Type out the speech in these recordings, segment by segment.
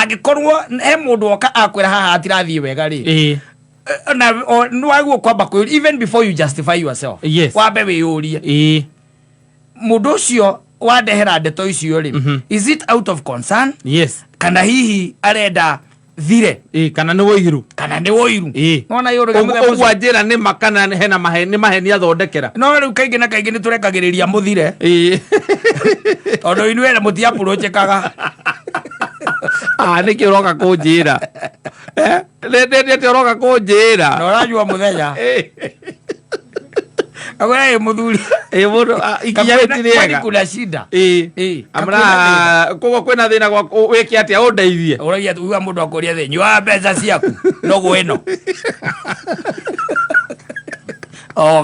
agikorwo he mundu oka akwira haha atirathie wega ri na no aguo kwamba ku even before you justify yourself wambe wiyurie mundu cio wandehera ndeto icio ri is it out of concern kana hihi arenda thire kana ni woiru nona yoro mugwa njira ni makana hena maheni athondekera no riu kaingi na kaingi ni turekagiriria muthire tondu inuere mutia projekaga niki uroka kunjira niki uroka kunjira no rajua muthenya agora muthuri mundu ikinyaritiega kuna shida amra kogo kwena thina gwa wiki atia undeithie uragia tuga mundu akoria thi nywa mbeca ciaku no gweno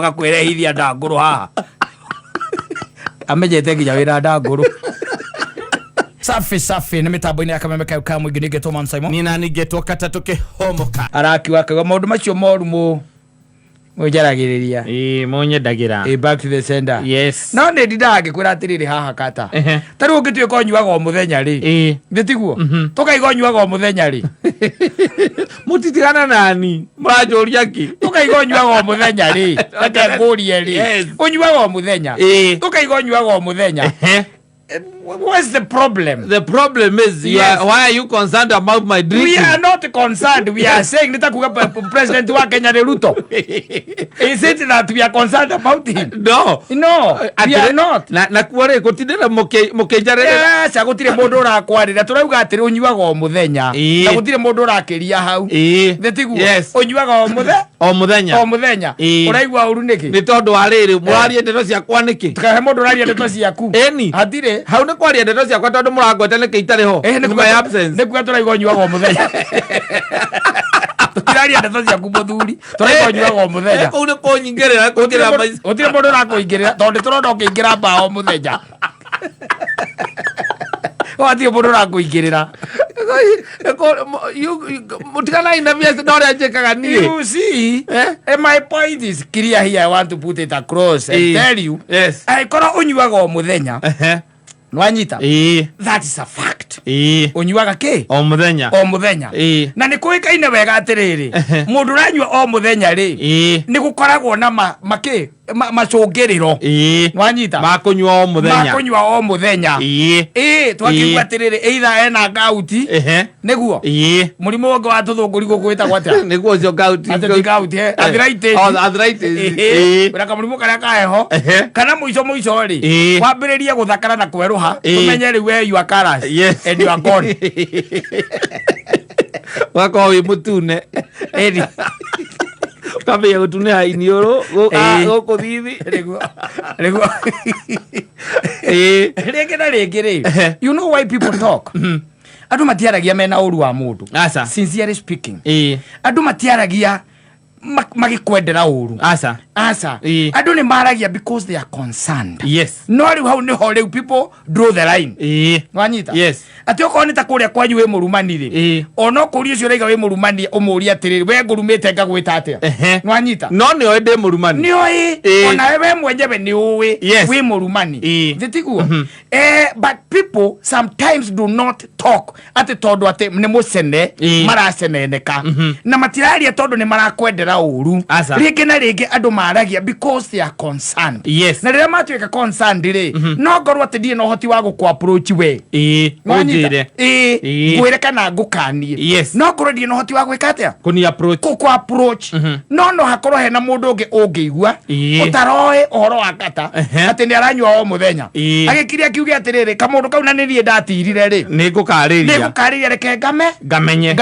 gakwire hithia ndanguru haha amejete nginya wira ndanguru safi ni mitambo-ini ya Kameme Kauka mwingi ningetwo Man Simon nina ningetwo Katatu Kihomoka arakiwa kaga maundu macio moru mu mujaragiriria munyedagira back to the sender no ndi ndage kwira atiriri haha kata tari ungituika onyuaga o muthenya ri nditiguo tukaiga onyuaga o muthenya ri mutitigana nani murajuria ki tukaiga onyuaga o muthenya ri ate ngurie ri onyuaga o muthenya tukaiga onyuaga o muthenya what's the problem? The problem is why are you concerned about my drinking? We are not concerned. We are saying nitakuga president wa Kenya Ruto. Is it that we are concerned about him? No, we are not. Na kuore gutindira mukenjarera yes agutire mundu urakwarira turauga atiri unyuaga o muthenya na gutire mundu urakiria hau ndetiguo unyuaga o muthenya uraigwa uru niki ni tondu ariri murarie ndeto ciakwa niki tukahe mundu urarie ndeto ciaku atire hau ni kwaria ndeto ciakwa tondu muragweta niki itari ho ni my absence nikuga turaigwa unyuaga o muthenya tiraria ndeto ciaku muthuri turaigwa unyuaga o muthenya kuu ni kunyingirira kugira utire mundu urakuingirira tondu turona ukiingira mbao o muthenya wathi mundu urakuingirira mutigana ina viasi na ore njekaga nie you see my point is clear here. I want to put it across and tell you aikora unyuaga o muthenya nwanyita that is a fact unyuaga ki o muthenya na ni kuikaine wega atiriri mundu uranyua o muthenya ri ni gukoragwo na macungiriro nwanyita makunyua o muthenya twakigwa atiriri either ena gauti niguo murimu wangu wa tuthunguri gukwita gwata niguo cio gauti arthritis uraka murimu karia kaheho kana muico ri wambiririe guthakara na kweruha tumenye ri we you are colors and you are gone wako wi mutune kabia gutune ha inioro goko thithi rego you know why people talk andu matiaragia mena uru wa mundu sincerely speaking andu matiaragia magikwendera uru asa andu ni maragia because they are concerned no riu hau ni ho riu people draw the line wanyita ati oko ni ta kuria kwanyu we murumani ri ono kuri ucio reiga we murumani umuria atiriri we ngurumite ngagwita atia wanyita no ni ode murumani ni oi ona we mwenjebe ni uwi we murumani nditiguo but people sometimes do not talk ati tondu ati ni mucene maraceneneka na matiraria tondu ni marakwendera uru ringi na ringi andu maragia because they are concerned na riria matuika concerned ri no ngorwo ati ndie no hoti wa guku approach we gwire kana ngukanie no ngorwo ndie no hoti wa gwika atia kuni approach no hakorwo hena mundu ungi ungiigua utaroe uhoro wa kata ati ni aranyua o muthenya agikiria akiuge atiriri kamundu kau na ni rie ndatirire ri ni ngukariria reke ngamenye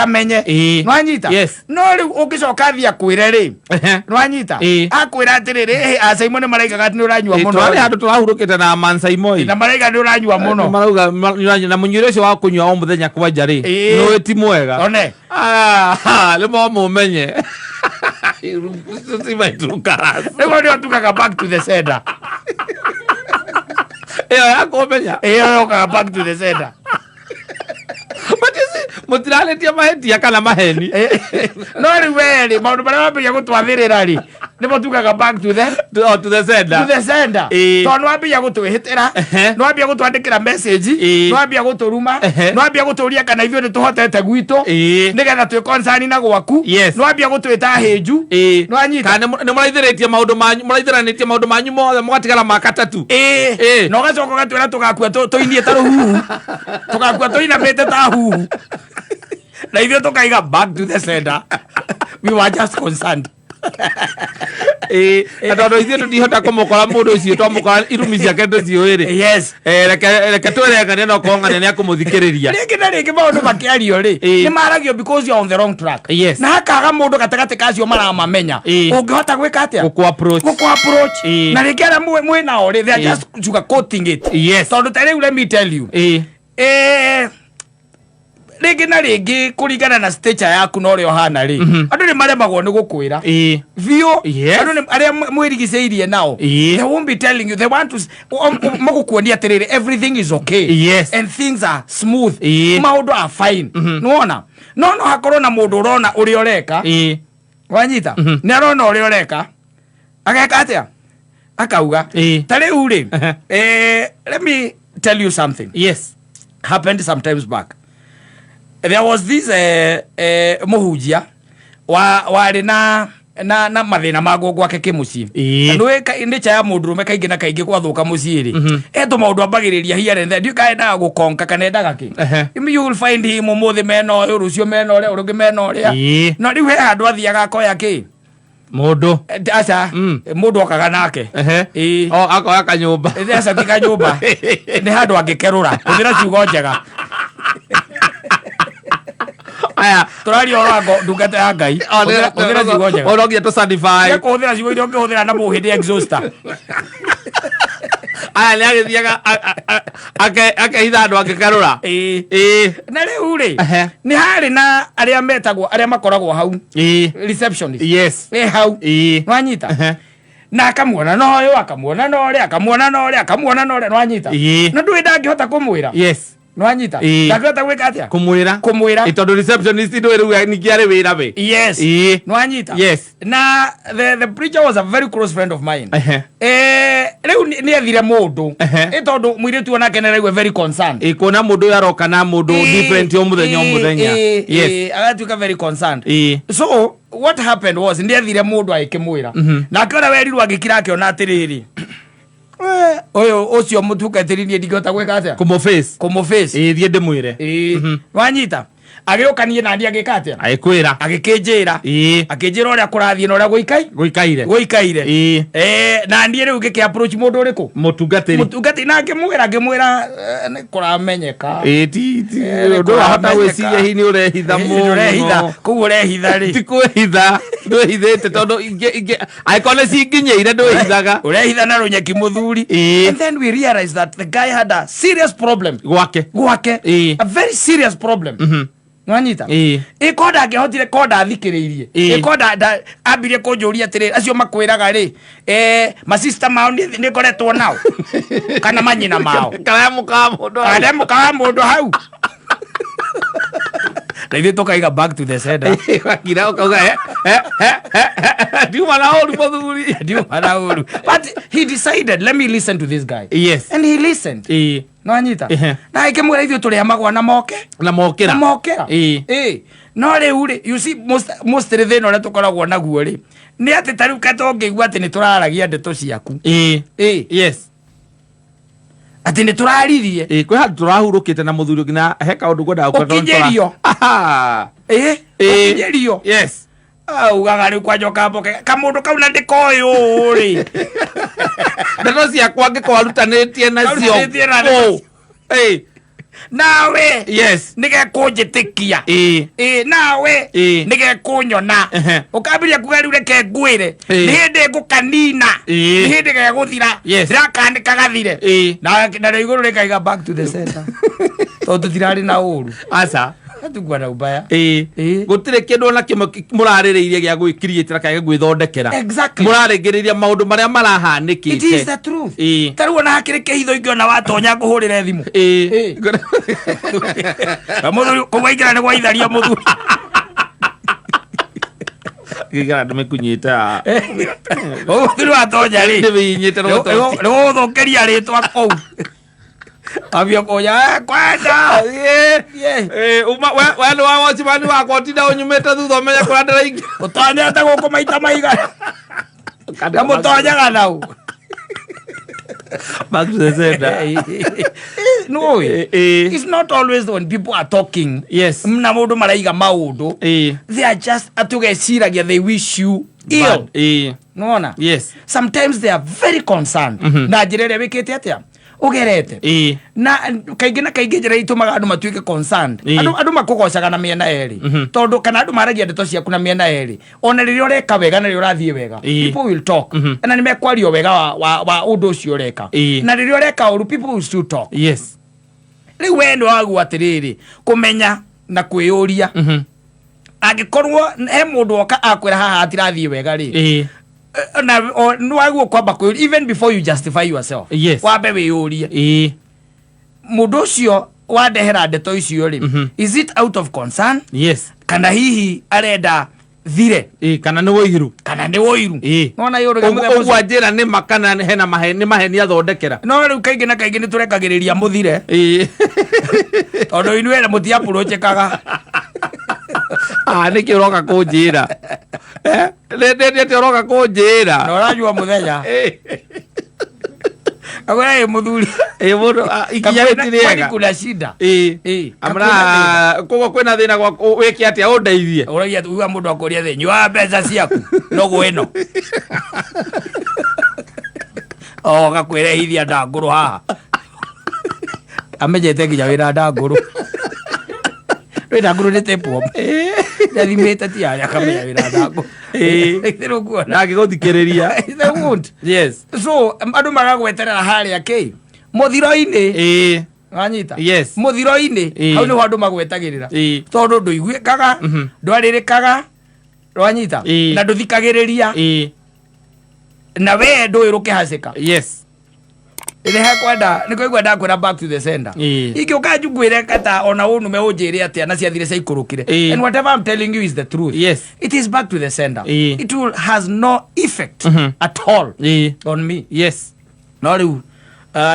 nwanyita no riu ungicoka thia kwire ri nwanyita akwira atiriri asaimo ni maraiga gati ni uranyua muno twari handu turahurukite na Man Simon na maraiga ni uranyua muno marauga na munyure ucio wa kunyua o muthenya kwaja ri no ti mwega one limo mumenye ego ndio tukaga back to the sender yakomenya yoka back to the sender mutiraletia mahetia kana maheni no ri weri maundu maria wambiria gutwathirira ri Nipo tukaga back to the sender. To the sender. To no ambia gutwihitira, no ambia gutwandikira message, no ambia guturuma, no ambia guturia kana ithio ni tuhotete gwitu. Nigetha twi concern na gwaku. No ambia gutwita hinju. No anyita. Kana ni muraithiritie maundu manyu, muraithiranitie maundu manyu mothe mugatigara makatatu. No gacoka gatwira tugakua tuinie ta ruhu. Tugakua tuina bete ta huhu. Na ithio tukaiga back to the sender. We were just concerned. Atondo ithio tutihota kumukora mundu ucio twamukora irumi ciake tuciuiri. Yes. Reke twerengane no kongane ni akumuthikiriria. Ringi na ringi maundu makiario ri ni maragio because you are on the wrong track. Yes. Na hakaga mundu gatagati kacio maramamenya. Ungihota gwika atia? Guku approach. Na ringi ara mwe nao ri they are just sugarcoating it. Yes. Tondu tare let me tell you. Ringi na ringi kuringana na stature yaku no rio hana ri andu ni maremagwo ni gukwira vio andu ni aria mwirigiceirie nao they won't be telling you, they want to magukuonia atiriri everything is okay and things are smooth, maundu are fine. Nuona no hakorwo na mundu urona uri oreka wanyita ni arona uri oreka ageka atia akauga tare uri let me tell you something. Yes, happened sometimes back. There was this muhujia wari na mathina mago gwake kimucii ndweka indicha ya mundurume kaingi na kaingi gwathuka mucii ri eto maundu ambagiriria here and there ndio kaenda gukonka kanenda gaki you will find him muthi meno uyu rucio meno uria urungi meno uria no riu he handu athiaga akoya ki mundu aca mundu okaga nake akoya kanyumba aca ti kanyumba ni handu angikerura uthira ciugo njega aya turari orango ndungata ya ngai uthira ciugo njega orongia to certify ko uthira ciugo irio ngihũthĩra na muhindi exhauster aya ni agithiaga akehitha andu angikarura na riu ri ni hari na aria metagwo aria makoragwo hau receptionist hau wanyita na akamuona no yo akamuona no ri akamuona no ri akamuona no ri wanyita na ndui ndangihota kumwira no anyita ndangihota gwika atia kumwira itondu receptionist ndui riu ningiari wira we no anyita na the preacher was a very close friend of mine riu ni athire mundu itondu mwiritu onake ni riu very concerned kuona mundu yaroka na mundu different yo muthenya agatuika very concerned so what happened was ndi athire mundu aikimwira na akiona werirwo agikira akiona atiriri oyo ucio mutukatiririe ndigota gweka atia kumoface thie ndimwire wanyita agiukanie na ndia gikatia aikwira agikinjira akinjira uria kurathie na uria guikaire na ndie riu ngiki approach mundu uriku mutungati na ngimwira ni kuramenyeka ndu hata weciria hi ni urehitha muno kugu urehitha ri ti kwihitha ndwihithite tondu aikone cinginyeire ndwihithaga urehitha na runyeki muthuri and then we realized that the guy had a serious problem gwake a very serious problem Nwanyita koda angehotire koda athikiriirie koda ambire kunjuria atiri acio makwiraga ri ma sister mao ni ngoretwo nao kana manyina mao karamuka mundu hau They took a back to the sender. But he decided, let me listen to this guy. Yes. And he listened. No anyita. Na ikemwira ithio turi amagwa na mokera. No ri you see most thino na tukoragwo naguo ri. Ni ati tariu katongeigua ati ni turaragia ndeto ciaku. Yes. Ati ni turaririe kwi handu turahurukite na muthuri ngina heka undu gwenda ukinjerio ukinjerio yes ugaga ri kwajoka mboke kamundu kau na ndikoyo ri ndeto ciakwa ngikwarutanĩtie nacio nawe yes nige kunjitikia nawe nige kunyona ukambiria kuga riu reke ngwire ni hindi ngukanina ni hindi ge guthira ndirakandika gathire na iguru rekaiga back to the center tondu tirari na uru aca atugwa na ubaya gutire kindu ona kimwe muraririirie gya gwikiriitira kaige gwithondekera murarigiriria maundu maria marahanikite it is the truth taruo na hakire kehitho ingiona watonya nguhurire thimu muthuri kuwaingira ni gwaitharia muthuri Gigara ndimekunyita. Oh, thiru atonya ri. Ndivinyite no to. No thokeria ritwa kou. Abia koya kwenda. Uma wenu wa wachimani wa kotinda unyumete thutha menya kurandira ingi. Utonya ta guko maita maiga. Kamu tonya ganau. Back to the center. No, it's not always when people are talking. Yes. Mna mundu maraiga maudu. They are just atugeciragia they wish you ill. No. Yes. Sometimes they are very concerned. Na njirere wikite atia ugerete. Na kaingĩ njĩra itumaga andu matuike concerned. Andu makugocaga na miena eri. Tondu kana andu maragia ndeto ciaku na miena eri. Ona riria ureka wega na riria urathie wega. People will talk. Na nimekwario wega wa undu ucio ureka. Na riria ureka uru people will still talk. Yes. Riu wendo wagu atiriri kumenya na kwiyuria. Angikorwo he mundu oka akwira haha atirathie wega ri. Na nwagu kwamba kwiyuria even before you justify yourself. Yes. Wambe wiyuria. Mundu ucio wandehera ndeto icio ri. Is it out of concern? Yes. Kana hihi arenda thire? Kana ni woiru. Kana ni woiru. Nona yoruga muthe njira ni makana hena maheni athondekera. No riu kaingĩ na kaingĩ ni turekagiriria muthire. Tondu inuere mutia approach kaga. Niki uroka kunjira. Ndio uroka kunjira. No rajua muthenya. Agora muthuri. Mundu ikinya ritiriega. Kuna shida. Amra kogo kwena thina gwa wiki atia undeithie. Uragia tuga mundu akoria the nywa mbeca ciaku. Nogo eno. Gakwirehithia ndanguru haha. Amejete nginya wira ndanguru. Ndanguru ni tepo. Ndathimete ti aria kamenya wira ndanguru. Na ngiguthikiriria. They won't. Yes. So andu maragweterera haria ki muthiro-ini. Wanyita. Yes. Muthiro-ini hau ni andu magwetagirira. Tondu nduiguikaga, ndwaririkaga. Wanyita. Na nduthikagiriria. Na we nduiruke hasika. Yes. Ile hakwenda nikoigwa ndakwira back to the sender. Iki ukajugwire kata ona unu me ujire atia na ciathire caikurukire. And whatever I'm telling you is the truth. Yes. It is back to the sender. It will has no effect at all on me. Yes. No riu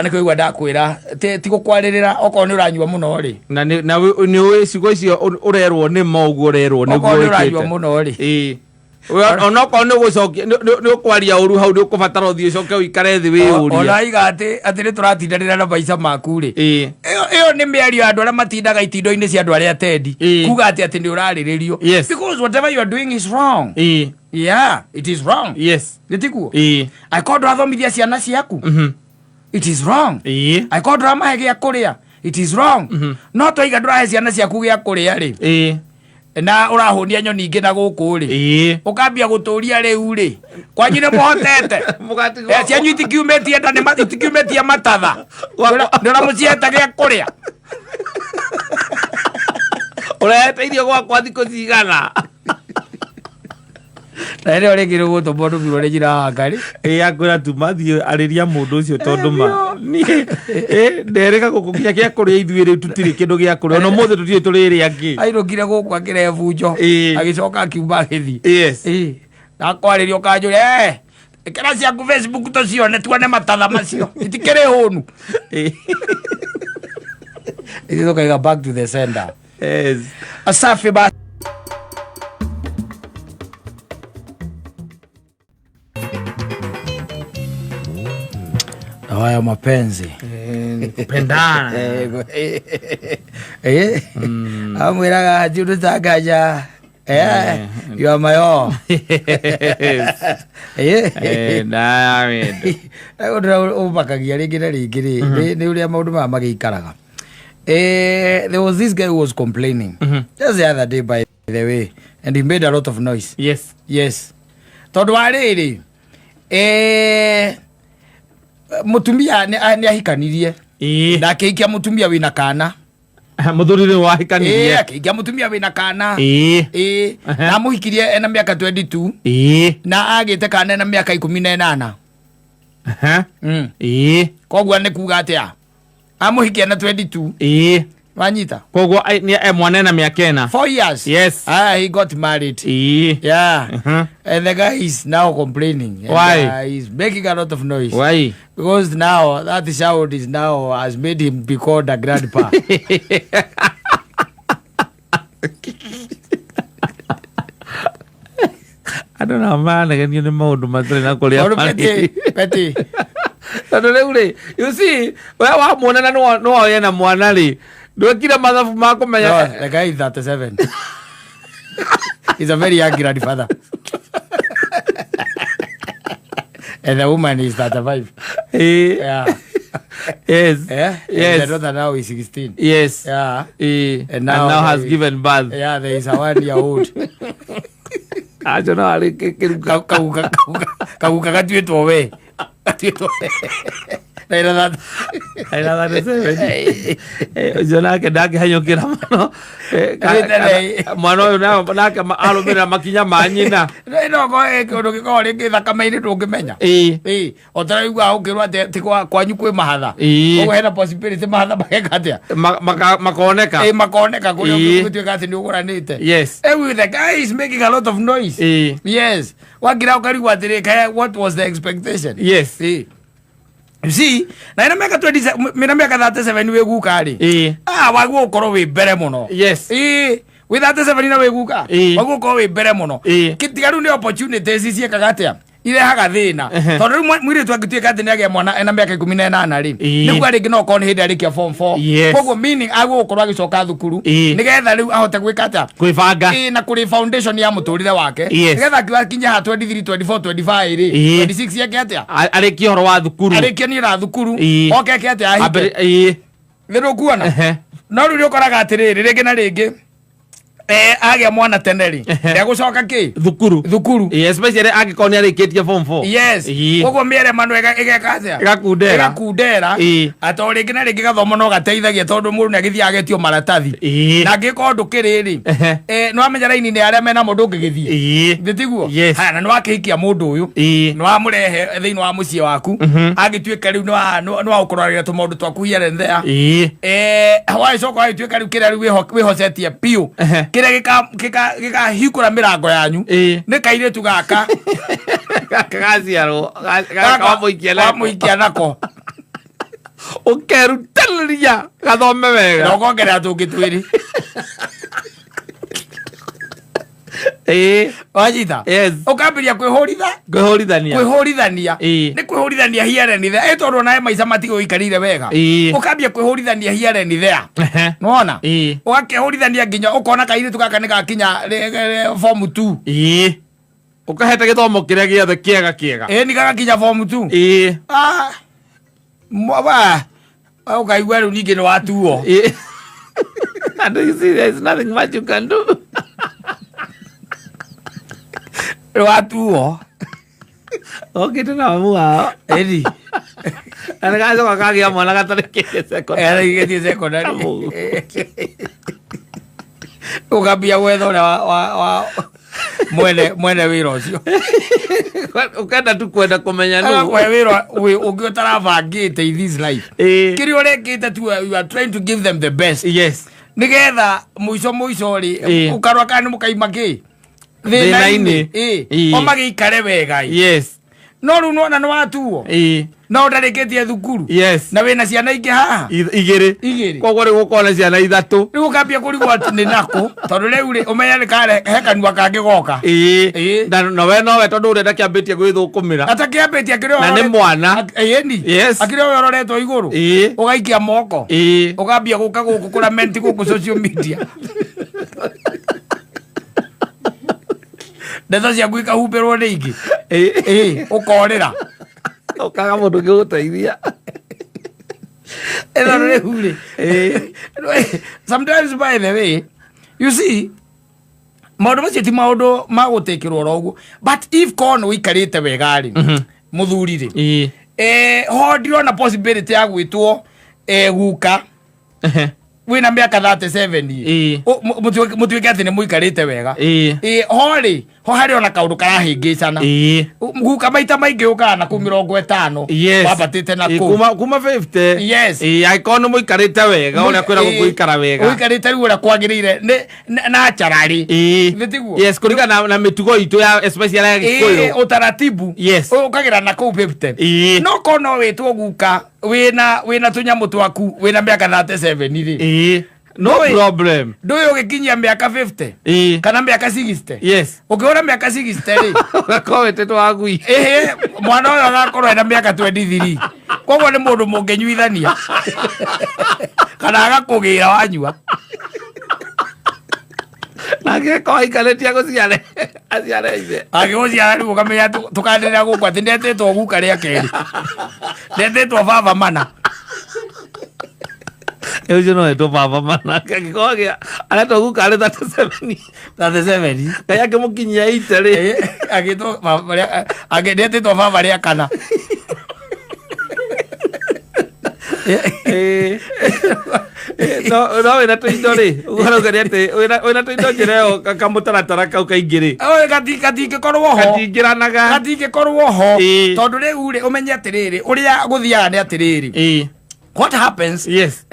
nikoigwa ndakwira ti gukwaririra oko ni uranyua muno ri. Na ni wicigo icio urerwo ni moguo urerwo ni guo uranyua muno ri. Onoko ni gucokia ni ukwaria uru hau ni ukubatara uthie ucoke uikare thi wiyurie. Onaiga ati ni turatindanira na maica maku ri. Iyo ni miario andu aria matindaga itindo-ini cia andu aria tendi. Kuga ati ni urariririo. Because whatever you are doing is wrong. Yeah, it is wrong. Yes. Nitikuo. Aikondo athomithia ciana ciaku. It is wrong. Aikondo amahe gia kuria. It is wrong. No toiga ndurahe ciana ciaku gia kuria ri. Na urahunia nyoni ingi na guku ri. Ukambia guturia riu ri. Kwanyire muhotete. Cianyu itikiumetie nda ni itikiumetie matatha. Ndora mucieta gia kuria. Urete irio gwakwa thikũ cigana. Na ere ore kiro guto bodu biro jira ngari akwira tu mathie ariria mundu ucio tondu ma ni ndereka gukukia kia kuria ithuire tutiri kindu gia kuria no mothe tutiri turiri angi airukire guku akire bunjo agicoka akiuma githi. Yes. Na kwaririo kanjure ikira cia ku Facebook to cione tuone matatha macio itikire hunu. It is okay, back to the sender. Yes. Asafi ba haya mapenzi kupendana amwiraga juru tagaja you are my all na ubakagia ringi na ringi ni uria maundu ma magikaraga. There was this guy who was complaining just the other day, by the way, and he made a lot of noise. Yes tondu ariri mutumia ni ahikanirie na akiikia mutumia wina kana muthurire wa hikanirie akiikia mutumia wina kana na muhikirie ena miaka 22 na agite kana ena miaka 18 kogwa ni kuga atia amuhikia na 22 Wanyita. Kogo ni mwanena miakena. 4 years. Yes. He got married. Yeah. And the guy is now complaining. Why? He's making a lot of noise. Why? Because now that child is now has made him be called a grandpa. I don't know, man. Again, you know, Petty. You see, where I want to know, no, Mwanali. Do I get a mother from Malcolm? No, the guy is 37. He's a very young grandfather. And the woman is 35. Yeah. Yes. Yeah. Yes. And the daughter now is 16. Yes. Yeah. And now has given birth. Yeah, there is a 1-year-old. I don't know. Kauka katueto we. Naira that seven. Jona ke dake hanyo kira mano. Mano na nake alo mira makinya manyina. No go ko ke thakame ri ndungimenya. Otara igwa ukirwa te kwanyu kwi mahatha. Ogo hena possibility mahatha magekatia. Makoneka. Makoneka ko gutwika ati ni uguranite. Yes. The guy is making a lot of noise. Yes. Wagira ukarigwa atire what was the expectation? Yes. You see, na ina meka 20 mina meka 37 we guka ri. Wagu ukoro we bere muno. Yes. We 37 na we guka. Wagu ukoro we bere muno. Kitigaru ni opportunities ici kagatia. Ile haga thina. Tondu mwire tu agituika ati ni age mwana ena meka 18 ri. Ni kwa ringi no kon hindi arikia form 4. Kogo meaning agu ukoro agicoka thukuru. Nigetha riu ahote gwikata. Kwibanga. Na kuri foundation ya muturire wake. Nigetha kiwa kinya 23 24 25 ri. 26 yake atia. Ariki horo wa thukuru. Ariki ni ra thukuru. Oke ke atia ahike. Lero kuona. No riu ukoraga atiriri ringi na ringi. Age mwana teneri. Ya gucoka ki? Thukuru. Especially age koni arikitie form 4. Yes. Kogo mere manu egekatia. Egakundera. Atori ngina ringi gathomo no gateithagia tondu mundu nagithia agetio maratathi. Na ngiko ndukiriri. No amenya raini ni aria mena mundu ngigithie. Nditiguo. Ha na no akihikia mundu uyu. No amurehe thiini wa mucie waku. Agituika riu no ukurarira tumundu twaku here and there. Hawaii soko agituika riu kira riu wihocetie piu. Kika hikura mirango yanyu ni kairetu gaka kagaciarwo muikia nako ukerutanĩria gathome wega no gongerera tũngĩ twĩrĩ wajita ukambiria kwihorithania ni kwihorithania here and there tondu nae maica matigo ikarire wega ukambia kwihorithania here and there nona ugakihorithania nginya ukona kairitu gaka ni gakinya form 2 ukaheta githomo kiria giothe kiega ni gagakinya form 2 mwa ukaigua riu ningi ni watuo and you see there is nothing much you can do watuo okite na mua edi ana gazo kakagia mwana gatareke secondary ukambia wetho wa mwene wira ucio ukenda tu kwenda kumenya no kwa wira ungi utarabangite in this life kiri urekite tu you are trying to give them the best nigetha muico ri ukarwa kana mukaimaki thina-ini omagikare wega no riu nona ni watuo no ndarikitie thukuru na wina ciana ingi haha igiri koguo riu gukona ciana 3 riu ukambia kurigwo ati ni nako tondu riu ri umenya ni kare hekanua kangi goka na we nowe tondu urenda kiambitie gwithukumira atakiambitie akiri na ni mwana akiri ororetwo iguru ugaikia moko ukambia guka guku kuramenti guku social media ndeto ciaku ikahumbĩrwo nĩ ingĩ ũkorĩra ũkaga mũndũ ũngĩgũteithia ĩno rĩu rĩ sometimes by the way you see maũndũ macio ti maũndũ ma gũtĩkĩrwo oro ũguo but if kono ũikarĩte wega rĩ mũthuri rĩ ho ndirona possibility ya gwĩtwo guka wina miaka 37 mutuike ati ni muikarite wega ho ri ho hari ona kaundu karahingicana guka maita maingi ukana ku 50 wabatite na ku kuma 50 yes ikono muikarite wega uria kwira guikara wega uikarite riu uria kwagirire na charari nditiguo yes kurigana na mitugo itu ya especially ya Gikuyu utaratibu yes ukagira na ku 50 no kono witwo guka wina tunyamu twaku wina miaka 37 ri no problem ndoyo gikinyia miaka 50 kana miaka 60 yes ukiona miaka 60 ri ukawete twagui mwana uyo agakorwo ena miaka 23 koguo ni mundu mungenyuithania kana agakugira wanyua nake kwa ikaletia guciare aciare ithe agiguciara riu ukamenya tukandirira guku ati ndetitwo guka ria keri ndetitwo baba mana Ejo no eto baba mana kagikogia ala to guka ale 37 kaya ke mukinyia itere agito baba agedetitwo baba ria kana no wena tuindori ugoro gariate wena tuindo jireo kamutaratara kau kaingiri gatinge korwo ho gatingiranaga gatinge korwo ho tondu riu ri umenye atiriri uria guthiaga ni atiriri what happens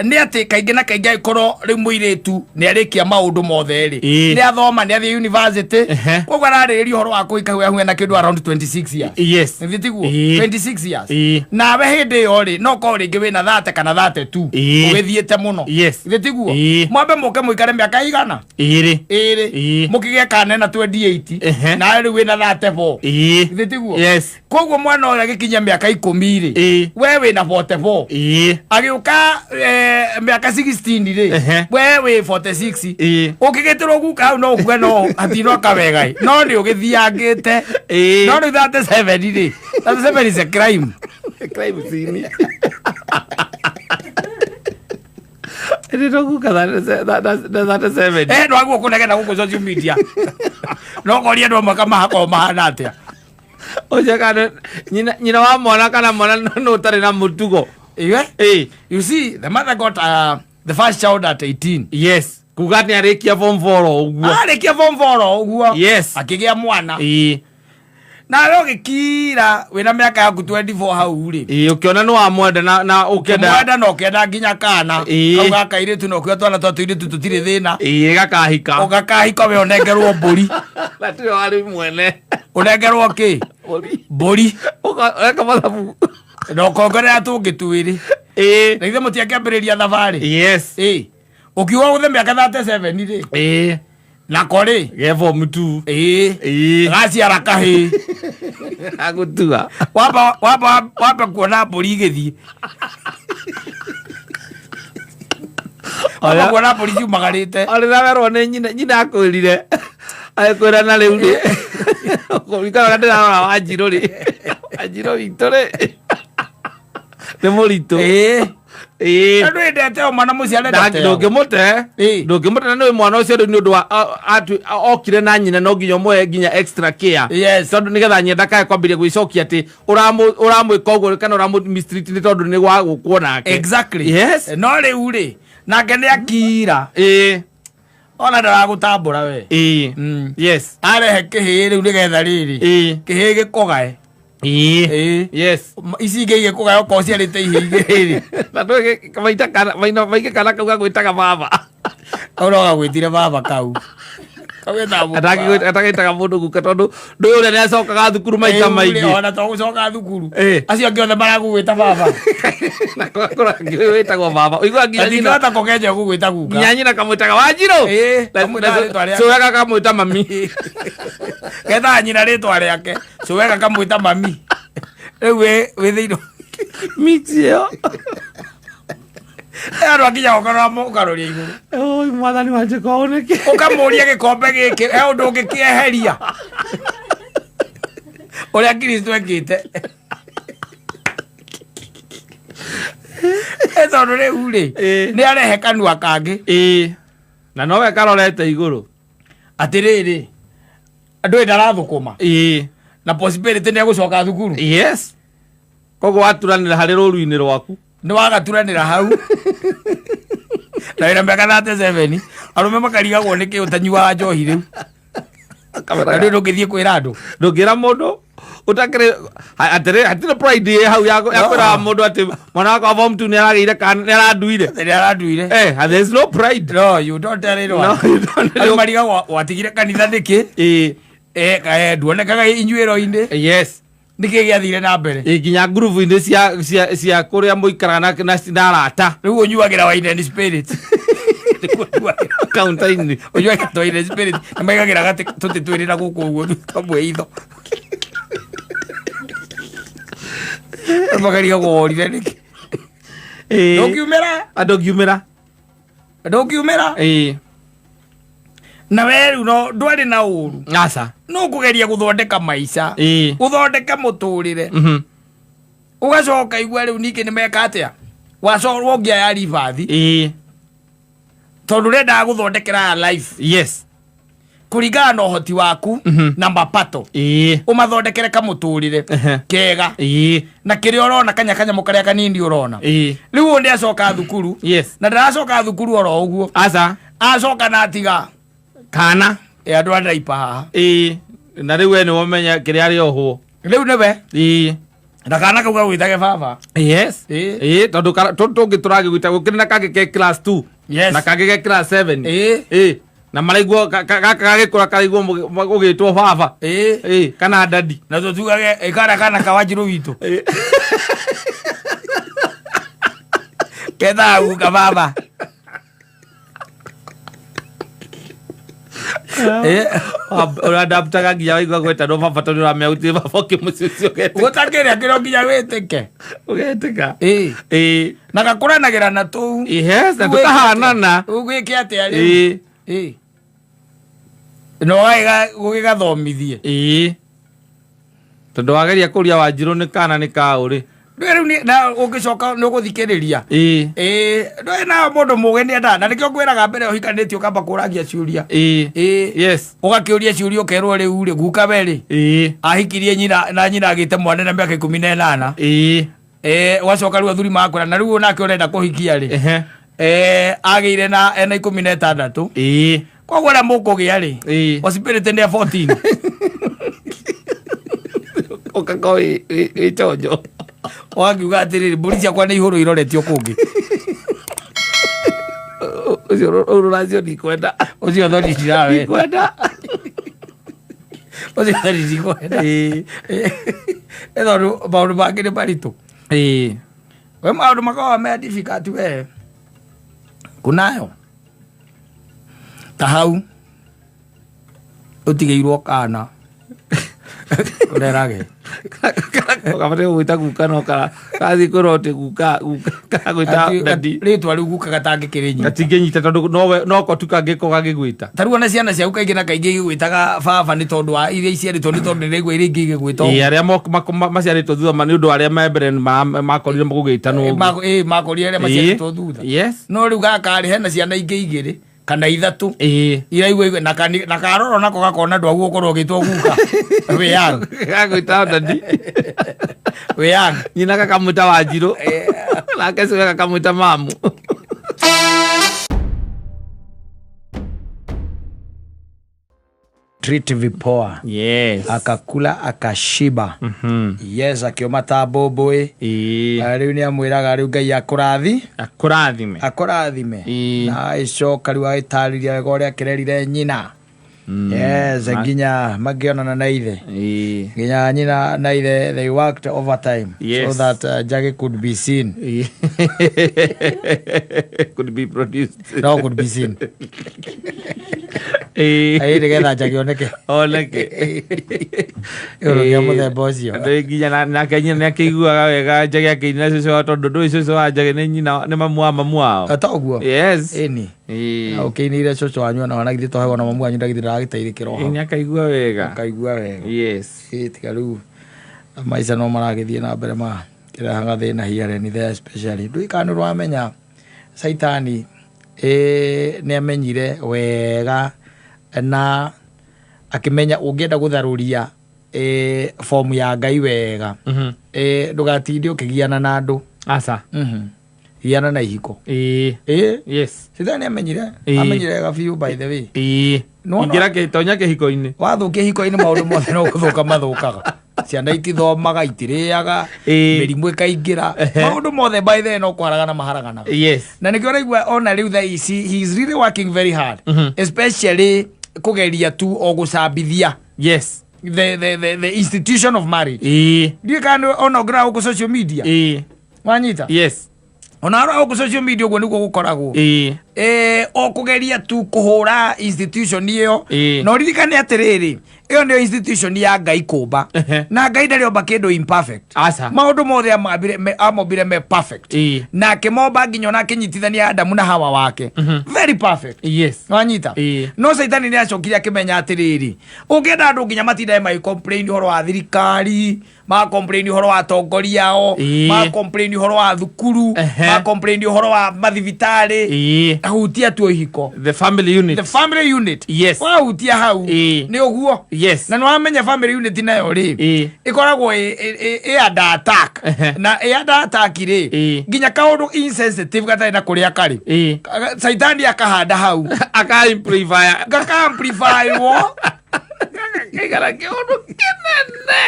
ni ati kaingi na kaingi ikorwo ri muiretu ni arikia maundu mothe ri ni athoma ni athie university koguo ararĩrĩria uhoro wa kuikahuya na kindu around 26 years yes nithitiguo 26 years nawe hindi yo ri no ko ringi wina 30 kana 32 ugithiete muno nithitiguo mwambe muke muikare miaka igana iri mukige kana na 28 nawe ri wina 34 nithitiguo koguo mwana uria gikinya miaka 10 ri we wina 44 agiuka miaka 16 ri we we 46 ukigeterwo guka hau no ukwe no atino kawegai no ni ugithiangite no ni 37 ri 37 is a crime sini Ito guka that 7 no agu kunegena guku social media no koria ndo makama hako mahana atia oje kana nyina wa mwana kana mwana no tare na mutugo you see the mother got the first child at 18 yes kugati arekia form 4 uguo arekia form 4 uguo yes akigia mwana na leo gikira wina miaka yaku 24 hau ri ukiona no amwenda na ukenda no kenda nginya kana kau gaka iritu no kwetwa twatu iritu tutire thina gakahika ugakahika we onengerwo mburi na tu ari mwene unengerwo ki mburi eka mathabu no kongorera tungituiri na ithe mutiakĩambĩrĩria thabarĩ yes ukiuga guthe miaka 37 ri na kori gevo mtu gaciara kahĩ agutua wamba kuona mbũri igĩthiĩ wamba kuona mbũri ciumagarĩte arĩrawerwo nĩ nyina akwĩrire akwĩra na rĩu rĩ kũringana na ndĩrarora Wanjirũ rĩ Wanjirũ witũ rĩ nĩ mũritũ andu endete o mwana muciare ndate ndungimute na nĩ mwana ucio nĩ ũndũ wa okire na nyina no nginya mwe nginya extra care tondu nigetha nyenda kae kwambiria gwicokia ati uramwika uguo kana uramistreat ni tondu ni gwa gukwo nake exactly yes no rĩu rĩ nake nĩ akira ona ndaragutambũra we yes arehe kĩhĩ rĩu nĩgetha rĩrĩ kĩhĩ gĩkũgae yes ici ingĩ igĩkũgae okorwo ciarĩte ihĩ igĩrĩ na ndũ maita kana maingĩ kana kauga gwĩtaga baba ũroga gwĩtire baba kau atagĩtaga mũndũ guka tondu ndũĩ ũrĩa nĩ acokaga thukuru maita maingĩ ona to gũcoka thukuru acio angĩ othe maragũgwĩta baba wĩtagwo baba ũigua nginya atingĩhota kũgenja gũgwĩta guka nginya nyina kamwĩtaga Wanjirũ cũwega kamwĩta mami getaga nyina rĩtwa rĩake cũwega kamwĩta mami rĩu wĩ thĩinĩ mix ĩyo andũ akinya gũkorwo mũgarũria igũrũ mwathani wa Jehova nĩkĩ ũkamũria gĩkombe gĩkĩ he ũndũ ũngĩkĩeheria ũrĩa Kristo ekĩte tondũ rĩu rĩ nĩ arehe kanua kangĩ na nowe karorete igũrũ atĩrĩrĩ andũ ndarathũkũma na possibility nĩ egũcoka thukuru yes koguo waturanĩra harĩ rũru-inĩ rwaku nĩ wagaturanĩra hau na wĩna mĩaka 37 arũme makarigagwo nĩkĩ ũtanyuaga njohi rĩu Ndio ndogithie kwira andu. Ndogira mundu utakire atire pride hau ya kwira mundu ati mwana wako form 2 ni arageire kana ni aranduire. And there's no pride. No, you don't tell it. No, you don't. Ayo mariga watigire kanitha ndiki. Duonekaga inyuiro inde. Yes. Ndike giathire na mbere. Ginya groove inde cia kuria muikaraga na sinarata. Riu unyuagira wa inde spirit. Counter inde. Unyuagira to inde spirit. Maigagira gati tuti twirira guku uguo kamwe itho. Magaria gorire ndiki. Ndokiumira. Na weru no ndwari na uru. Asa. No kugeria guthondeka maica. Guthondeka muturire. Ugacoka igwa riu niki ni meka atia. Wacorwo ngia ya rivathi. Tondu renda guthondekera life. Yes. Kuringana na uhoti waku na mapato. Umathondekere kamuturire kega. Na kiri urona kanya mukaria kanini urona. Riu ndi acoka thukuru. Yes. Na ndaracoka thukuru oro uguo. Asa. Acoka na atiga kana andu andaipa haha. Na riu we ni wamenya kiri ari oho. Riu nebe. Na kana kauga gwitage baba. Yes. Tondu tungi turagi gwita gukiri na kage ke class 2. Yes. Na kage ke class 7. Na maraigwo kage kura karaigwo ugitwo baba. Kana dadi. Na tutugage kana kawajiru witu. Keda uga baba. Uradaptaga nginya waigua gweta no baba tondu urameutie baba kimucicio gete. Gutakiria kiro nginya witike. Ugetika. Na gakuranagira na tu. Yes, na tukahanana. Ugwike atia ri. No aiga gugigathomithie. Tondu wageria kuria Wanjiru ni kana ni kauri. Riu ni na ugicoka no guthikiriria. Ndwe na mundu mugeni enda na nikio kwiraga mbere uhikanitio kamba kuragia ciuria. Yes. Ugakiuria ciuria ukerwo riu ri guka beri. Ahikirie nyina agite mwana na miaka 18. Wacoka riu athuri makura na riu onake urenda kuhikia ri. Ageire na ena 16. Koguo na mukugia ri. Spirit ndi 14. Ukako itonjo. Wagiuga atiriri mburi ciakwa nĩ ihũrũ iroretio kũngĩ. Ũcio ũrũracio ndikwenda. Ũcio thoni cirawe. Ndikwenda. Ũcio thoni ndikwenda. Ethondũ maũndũ mangĩ nĩ maritũ. We maũndũ makoragwo me difficult we. Kunayo. Ta hau. Ũtigĩirwo kana. Urerage. Kamate gwita guka no kara kathi kurote guka gwita dadi ritwa riu guka gatangikirinyi gatinginyita tondu no ko tukangiko gagigwita taruona ciana ciau kaingi na kaingi igwitaga baba ni tondu wa iria iciaritwo ni tondu nigwe iria ingi igwitwo aria maciaritwo thutha ma ni undu aria membere makorire gugitano makorire aria maciaritwo thutha. Yes. No riu gakari hena ciana ingi igiri kana ithatu iraigwe na karoro nako gakona ndwa gukorwo gitwo guka we yang gagwita dadi we yang nyina kakamuta Wanjiru na kesi kakamuta mamu. Treat vipoa. Yes. Akakula akashiba. Yes, akioma taboboi. Riu ni amwiraga riu Ngai akurathime. Na icoka riu agitariria wega uria akirerire nyina. Yes, nginya magionana na ithe. Nginya nyina na ithe, they worked overtime. Yes. So that Jage could be seen. Could be produced. No, could be seen. Ai nigetha Jage oneke. Urogia muthemba ucio. Nginya na Kenya ni akiguaga wega Jage akina cucu tondu ndu cucu wa Jage ni nyina ni mamu wao. Ataguo. Yes. Eni. Ukiinire cucu wanyu na wana githito hewa na mamu wanyu ndagithira gitairikiro. Ni akaigua wega. Yes. Tiga riu maica no maragithie na mbere ma kirahaga thina here ni there especially nduikanu rwamenya Saitani ni amenyire wega na akimenya ungienda gutharuria form ya Ngai wega ndugatinde ukigiana na andu asa Yana na ihiko. Yes. Sithani amenyire gabiu by the way. Ngira ke tonya ke hiko-ini. Wathukia hiko-ini maundu mothe no guthuka mathukaga. Ciana itithomaga itiriaga mirimu ikaingira maundu mothe by the no kwaragana maharagana. Na nikio raigua ona riu tha ici he is really working very hard, especially kugeria tu o gucambithia the institution of marriage. Ndio kana ona gra ku social media wanyita ona ara ku social media uguo niguo gukoragwo o kugeria tu kuhura institution iyo no ririkane atiriri iyo ndio institution ya Ngai kumba na Ngai ndari omba kindu imperfect maundu mothe amobire me perfect na kimomba nginya na kinyitithania Adamu na Hawa wake very perfect wanyita no Saitani ni acokire akimenya atiriri ungenda andu nginya matindae mai complain horo wa thirikari ma complain horo wa tongoria ao ma complain horo wa thukuru ma complain horo wa mathibitari ahutia tu hiko the family unit wa hutia hau ni uguo na no amenya family unit nayo ri ikoragwo under attack na under attack ri nginya kaundu insensitive gatai na kuria kari Saitani akahanda hau aka amplify wo kigara kiundu kinene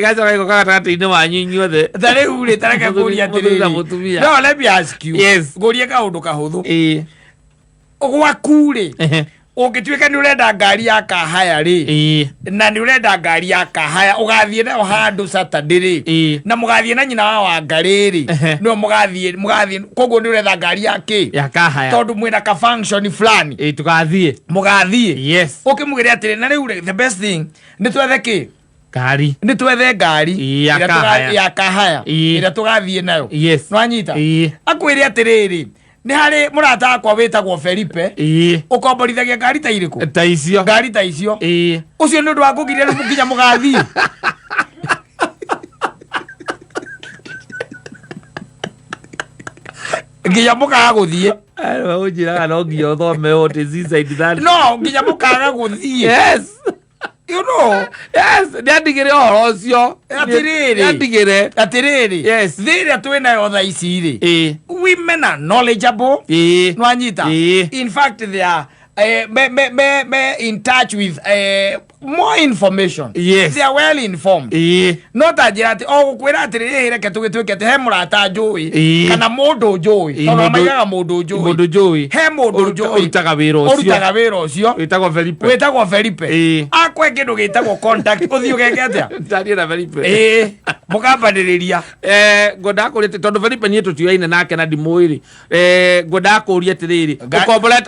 gacha gaiko kagatagatĩ-inĩ wanyu inyuothe tarĩ urĩ tareke kũria atĩrĩrĩ no let me ask you ngũrie kaũndũ kahũthũ gwaku rĩ ũngĩtuĩka nĩ ũrenda ngari ya kahaya rĩ na nĩ ũrenda ngari ya kahaya ũgathiĩ nayo handũ Saturday rĩ na mũgathiĩ na nyina wa Wangarĩ rĩ no mũgathiĩ koguo nĩ ũretha ngari ya kĩ ya kahaya tondũ mwĩna ka function fulani mũgathiĩ ũkĩmũgĩre atĩrĩ na rĩu the best thing nĩ twethe kĩ ngari nĩ twethe ngari ya kahaya ĩrĩa tũgathiĩ nayo nwanyita akwĩre atĩrĩrĩ nĩ harĩ mũrata wakwa wĩtagwo Felipe ũkomborithagia ngari ta irĩkũ ngari ta icio ũcio nĩ ũndũ wa kũgiria rĩu nginya mũgathiĩ nginya mũkaga gũthiĩ ũnjĩraga no nginya ũthome what is inside that no nginya mũkaga gũthiĩ you know nĩandigĩre ũhoro ũcio atiriri thĩrĩa twĩnayo tha ici rĩ women are knowledgeable nwanyita in fact they are in touch with more information they are well informed no ta njĩra atĩ o gũkwĩra atĩrĩrĩ reke tũgĩtuĩke atĩ he mũrata njũĩ kana mũndũ njũĩ tondũ maigaga mũndũ njũĩ he mũndũ njũĩ ũrutaga wĩra ũcio wĩtagwo Felipe akwe kĩndũ gĩtagwo contact ũthiĩ ũgeke atĩa mũkambanĩrĩria ngwendaga kũria tondũ Felipe niĩ tũtiũaine nake na ndimũĩ rĩ ngwendaga kũria atĩrĩrĩ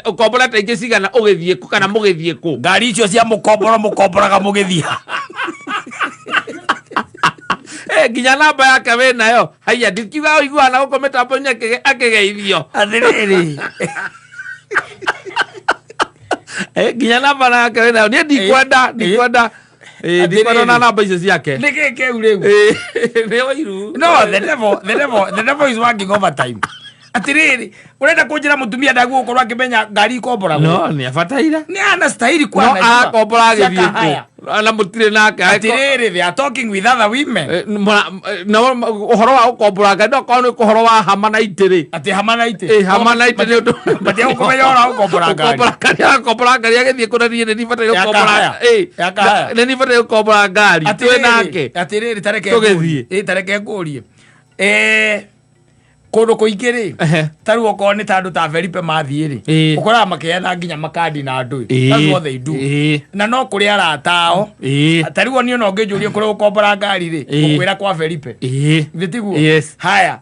ũkomborete ingĩ cigana ũgĩthiĩ kũ kana mũgĩthiĩ kũ ngari icio cia mũkomboraga mũgĩthiĩ nginya namba yake wĩ nayo haiya ndikiuga ũiguana gũkũ mĩtambo-inĩ akĩgeithio atĩrĩrĩ nginya namba yake wĩ nayo niĩ ndikwenda ndikwenda na namba icio ciake nĩkĩ kĩu rĩu nĩ wairu no the devil is working overtime atiriri urenda kunjira mutumia ndagu gukorwo akimenya ngari ikomboragwo no ni abataire ni ana style kwa no akombora agithie ala mutire nake atiriri they are talking with other women no uhoro wa ukombora ngari no kono kuhoro wa hamana itiri ati hamana itiri hamana itiri ndu batia ukomenya ora ukombora ngari agithie kunani ni bataire ukombora ni bataire ukombora ngari twe nake atiriri tareke ngurie kundu kuingi ri taru okorwo ni tandu ta Felipe mathiĩ ri ukoraga makeana nginya makandi na ndui that's what they do na no kuri aratao taru oni no ngĩnjũria kuri ukombora ngari ri ukwĩra kwa Felipe thitiguo haya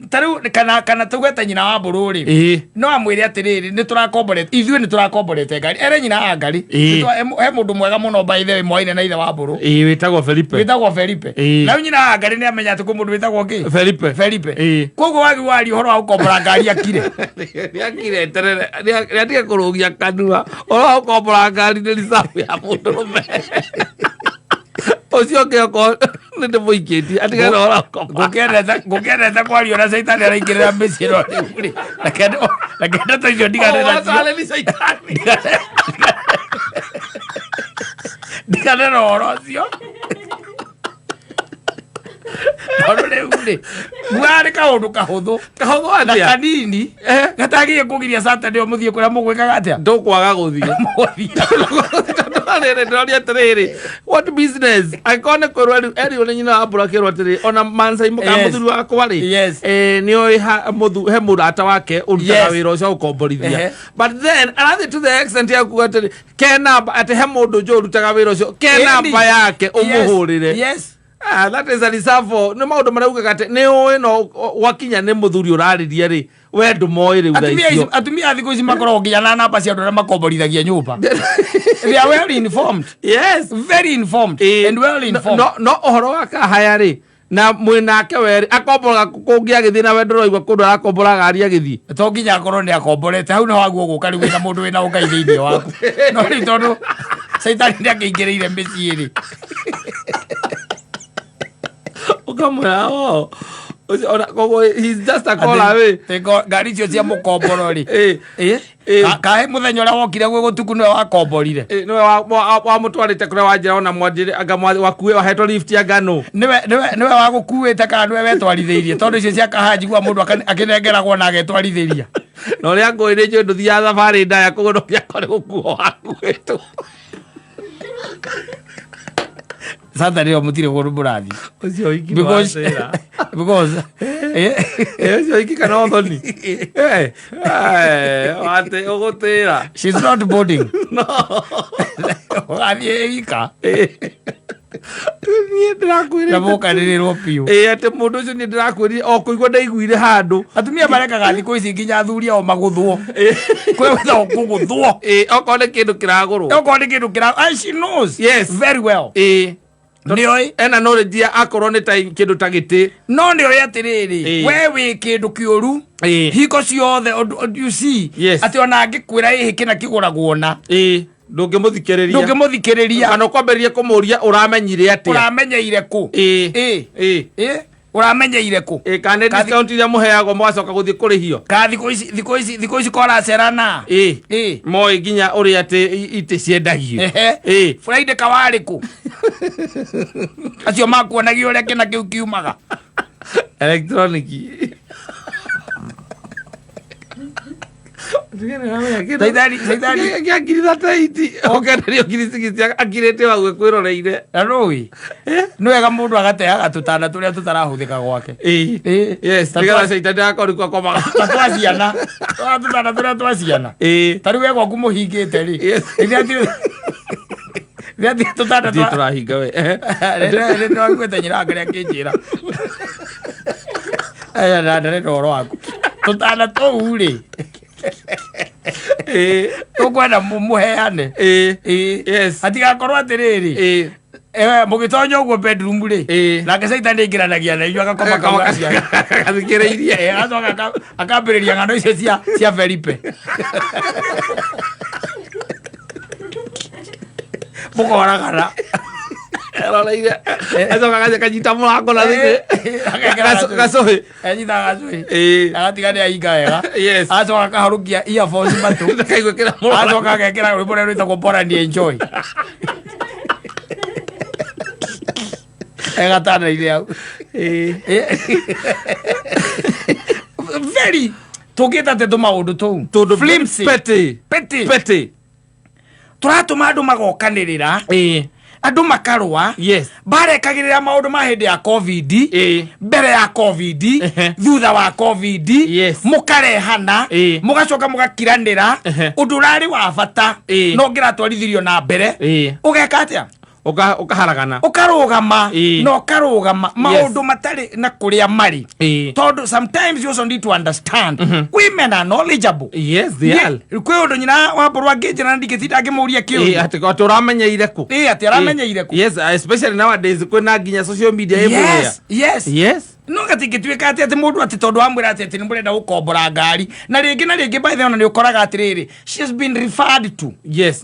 taru kana tugweta nyina wa mbũrũ ri no amwĩre atĩrĩrĩ nĩ tũrakomborete ithuĩ nĩ tũrakomborete ngari ere nyina wa ngari he mũndũ mwega mũno by the way moine na ithe wa mbũrũ wĩtagwo Felipe na nyina wa ngari nĩ amenya atĩ kwĩ mũndũ wĩtagwo kĩ Felipe koguo wagi ũhoro wa gũkombora ngari akire nĩakire terere nĩatige kũrũgia kanua ũhoro wa gũkombora ngari nĩ risabu ya mũndũrũme ũcio ũngĩoko nĩ ndĩmũikĩtie atigana ũhoro ngũkendete kwario na Saitani araingĩrĩra mĩciĩ no rĩu rĩ reke ndeto icio ndigane na ũhoro ũcio Tondu ule mwari kaundu kahuthu atia na kanini gatagiye kugiria Saturday muthie kuria mugwikaga atia ndukwaga guthie what business akone korwa eri ole nyina abura kirwa atiri ona Mansai mukamuthuru wakwa ri ni oi he murata wake urutaga wira ucio ukomborithia but then another to the extent ya kuga atiri kena ate he mundu jo urutaga wira ucio kena mba yake umuhurire that is a reserve no maundu marauga gate ni oi no wakinya ni muthuri urariria ri we ndumoire uthaithio atumia thiko ici makorwo nginya na namba cia ndora makomborithagia nyumba they are well informed very informed and well informed no ohoro waka haya ri na mwinake weri akombora kungi agithii na wendo roigwa kundu arakombora gari agithii to nginya akorwo ni akomborete hau no waguo guka riu na mundu wina ukai thiini waku no ri tondu Saitani ndakiingiriire micii ri ukamwao ona kogo he's just a call away teko gari cio cia mukomboro ri kahe muthenya ura wokire gwe gutuku no wakomborire no wa mutwarite kure wanjira ona mwanjire agamwa wakuwe wahetwo lift ya ngano niwe wagukuwite kana niwe wetwarithirie tondu icio cia kahaji gwa mundu akinengeragwo na agetwarithiria no ria ngoire nje nduthi ya safari ndaya kugono ya kore gukuo wakuwetwo Santa leo mutire guru burathi ucio iki because ucio iki kana othoni ate ogotera she's not boarding no ani ika ni ndirakwire naboka ndirwo piu ate mundu ucio ni ndirakwire o kuigwa ndaiguire handu atumia barekaga thiko ici nginya athuria o maguthwo kwetha okuguthwo okone kindu kiragurwo okone kindu kiragurwo she knows very well nioi ena knowledge ya akorwo ni ta kindu ta giti no nioi atiriri we wi kindu kiuru hiko ciothe you see ati ona angikwira ihi kina kiguragwo na ndungimuthikiriria kana kwamberia kumuria uramenyire ati uramenyeire ku uramenyeire ku kana discount ya muheago mwacoka guthie kurihio ka thiko ici kora serana moi ginya uri ati ite ciendagio Friday kawari ku acio makuonagio ure kina kiu kiumaga electronic Saitani akirita taiti okenderio kirisikici akirete wagwe kwiroreire na roi no wega mundu agateaga tutana turia tutarahuthika gwake nigetha Saitani akori kwa komaga twaciana tutana turia twaciana tari we gwaku muhingite ri Viati tutana turahinga we no kwete nyira ngaria kinjira aya na ndare ndoro waku tutana tu ri tukwenda muheane atigakorwo atiriri mugitonyo uguo bedroom ri nake Saitani ingiranagia na inyuo agakoma kathikiriirie acoka akambiriria ng'ano icio cia Felipe mukoragana eroreire acoka kanyita murango na thithi gacuhi enyitaga gacuhi agatiga ni ainga wega acoka akahorukia earphones matu akaigwikira acoka agekira rwimbo ruria rwitagwo Bora and Enjoy egatanaire hau very tugita te tumaundu tuu flimsy peti turatuma andu magokanirira andu makarwa barekagirira maundu ma hindi ya covid mbere ya covid thutha wa covid mukarehana mugacoka mugakiranira undu urari wa bata no ngiratwarithirio na mbere ugeka atia ukaharagana ukarugama no ukarugama maundu matari na kuria mari tondu sometimes you also need to understand women are knowledgeable they are kwe undu nyina wa burwa ngejira ndikithita akimuria kiu ati ko turamenyeire ku ati aramenyeire ku especially nowadays kwina nginya social media everywhere no gatingituika ati mundu ati tondu amwira ati ni murenda gukombora ngari na ringi by the way ni ukoraga atiriri she has been referred to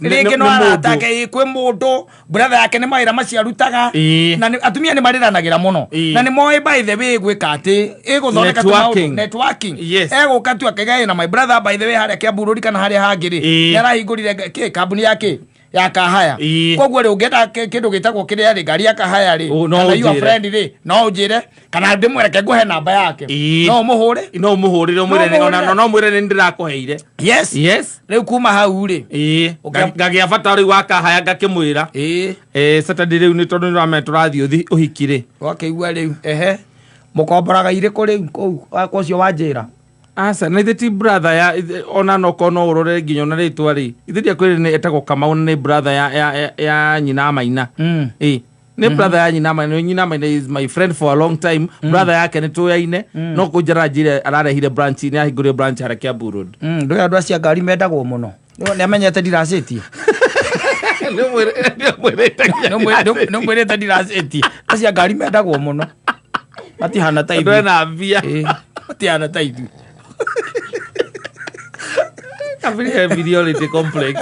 ringi no aratake kwe mundu brother yake ni mawira maciarutaga na atumia ni mariranagira muno na ni moe by the way gwika ati iguthondeka networking eguka tu akagai na my brother by the way haria kia bururi kana haria hangiri yarahingurire kambuni yake ya kahaya koguo ri ungenda kindu gitagwo kiria ri ngari ya kahaya ri kana your friend ri no njire kana ndimwereke nguhe namba yake no muhure no mwire ni ndirakuheire yes riu kuma hau ri ngagia bata ri wa kahaya ngakimwira Saturday riu ni tondu ni rame turathii uhiki ri wakeigua riu mukomboraga iriku riu kou akocio wanjira asa na itheti brother ya ona no kono urore nginya na ritwa ri itheti akwiri ni etagwo Kamau ni brother ya nyina Maina ni brother ya nyina Maina is my friend for a long time brother yake ni tuyaine no kujara njire ararehire branch ni ahingure branch harakia Burud ndo andu acia ngari mendagwo muno ni amenyete ndiracetie no mwere ndiracetie acia ngari mendagwo muno matihana taithi ndo na mbia matihana taithi Kafiri inferiority complex.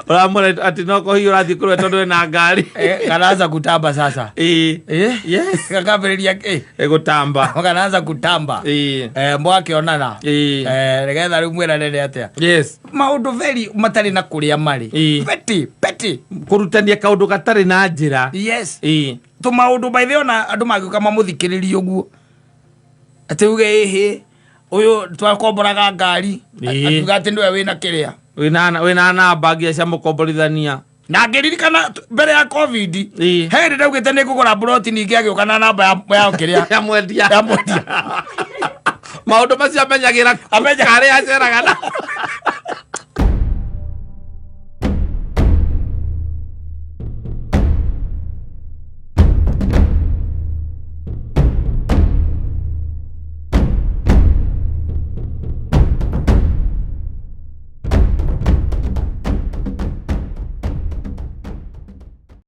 Ora mole ati no ko hiyo rathi kurwe tondu na ngari. Kanaanza kutamba sasa. Yes. Kakabereria gutamba. Kanaanza kutamba. Mwake onana. Regetha riu mwera nene atia. Yes. Maundu very matari na kuria mari. Peti. Kurutania kaundu gatari na njira. Yes. Tu maundu by the ona andu magiuka mamuthikiririe uguo. Ati uge uyu twakomboraga ngari atuga ati ndiwe wina kiria wina namba ngia cia mukomborithania na ngiririkana mbere ya covid he rinde ugite ni kugura broti ningi agiuka na namba ya kiria ya mwendia maundu macio amenyagira kari aceraga